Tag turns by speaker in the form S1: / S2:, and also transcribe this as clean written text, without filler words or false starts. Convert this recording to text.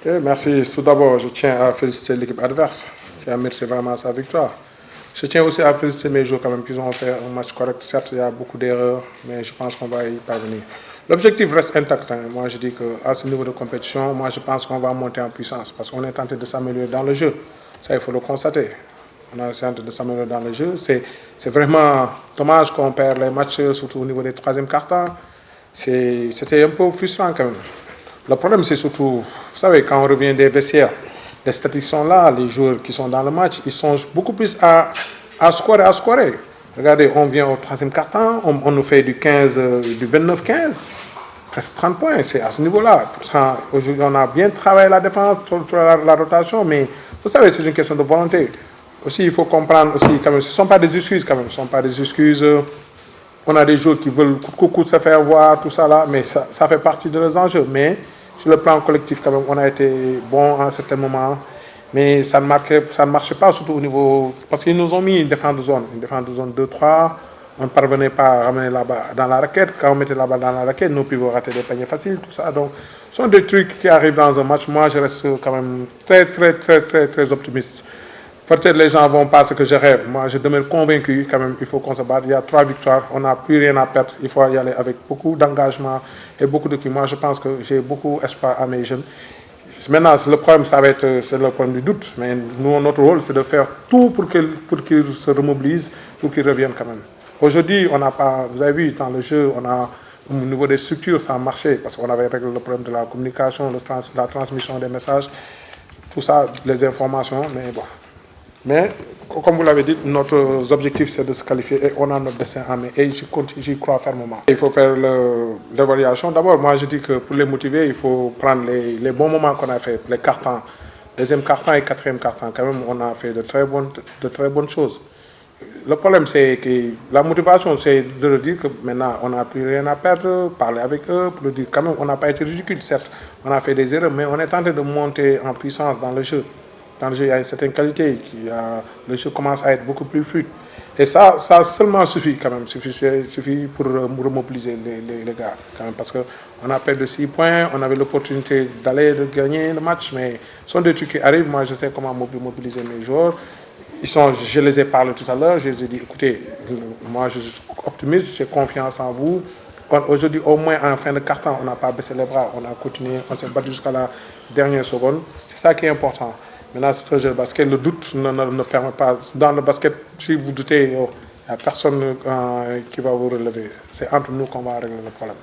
S1: Ok, merci. Tout d'abord, je tiens à féliciter l'équipe adverse qui a mérité vraiment sa victoire. Je tiens aussi à féliciter mes joueurs quand même qui ont fait un match correct. Certes, il y a beaucoup d'erreurs, mais je pense qu'on va y parvenir. L'objectif reste intact. Hein. Moi, je dis qu'à ce niveau de compétition, moi, je pense qu'on va monter en puissance parce qu'on est tenté de s'améliorer dans le jeu. Ça, il faut le constater. On est tenté de s'améliorer dans le jeu. C'est vraiment dommage qu'on perd les matchs, surtout au niveau des troisième quart-temps. C'était un peu frustrant quand même. Le problème, c'est surtout, vous savez, quand on revient des vestiaires, les statistiques sont là, les joueurs qui sont dans le match, ils songent beaucoup plus à scorer. Regardez, on vient au troisième quart-temps, on nous fait du 15, du 29-15, presque 30 points, c'est à ce niveau-là. Pourtant, aujourd'hui, on a bien travaillé la défense, sur la rotation, mais vous savez, c'est une question de volonté. Aussi, il faut comprendre aussi, quand même, ce ne sont pas des excuses, quand même, ce ne sont pas des excuses. On a des joueurs qui veulent coup de se faire voir, tout ça là, mais ça fait partie de leurs enjeux. Mais sur le plan collectif, quand même, on a été bon à un certain moment. Mais ça ne marchait pas, surtout au niveau. Parce qu'ils nous ont mis une défense de zone 2-3. On ne parvenait pas à ramener la balle dans la raquette. Quand on mettait la balle dans la raquette, nos pivots rataient des paniers faciles, tout ça. Donc, ce sont des trucs qui arrivent dans un match. Moi, je reste quand même très optimiste. Peut-être les gens vont pas ce que je rêve. Moi, je demeure convaincu quand même qu'il faut qu'on se batte. Il y a 3 victoires, on n'a plus rien à perdre. Il faut y aller avec beaucoup d'engagement et beaucoup de... Moi, je pense que j'ai beaucoup d'espoir à mes jeunes. Maintenant, le problème, ça va être c'est le problème du doute. Mais nous, notre rôle, c'est de faire tout pour qu'ils se remobilisent, pour qu'ils reviennent quand même. Aujourd'hui, on n'a pas... Vous avez vu, dans le jeu, on a... Au niveau des structures, ça a marché parce qu'on avait réglé le problème de la communication, la transmission des messages, tout ça, les informations, mais bon... Mais, comme vous l'avez dit, notre objectif c'est de se qualifier et on a notre destin en main. Et j'y crois fermement. Il faut faire l'évaluation. D'abord, moi je dis que pour les motiver, il faut prendre les bons moments qu'on a fait, les cartons, deuxième carton et quatrième carton. Quand même, on a fait de très bonnes choses. Le problème, c'est que la motivation, c'est de leur dire que maintenant, on n'a plus rien à perdre, parler avec eux, pour leur dire quand même, on n'a pas été ridicule, certes, on a fait des erreurs, mais on est en train de monter en puissance dans le jeu. Dans le jeu, il y a une certaine qualité, le jeu commence à être beaucoup plus fluide. Et ça seulement suffit quand même, suffit pour remobiliser les gars. Quand même, parce qu'on a perdu 6 points, on avait l'opportunité d'aller de gagner le match, mais ce sont des trucs qui arrivent. Moi, je sais comment mobiliser mes joueurs. Je les ai parlé tout à l'heure, je les ai dit, écoutez, moi je suis optimiste, j'ai confiance en vous. Aujourd'hui, au moins en fin de carton, on n'a pas baissé les bras, on a continué, on s'est battu jusqu'à la dernière seconde. C'est ça qui est important. Maintenant, c'est un jeu de basket, le doute ne permet pas. Dans le basket, si vous doutez, il n'y a personne qui va vous relever. C'est entre nous qu'on va régler le problème.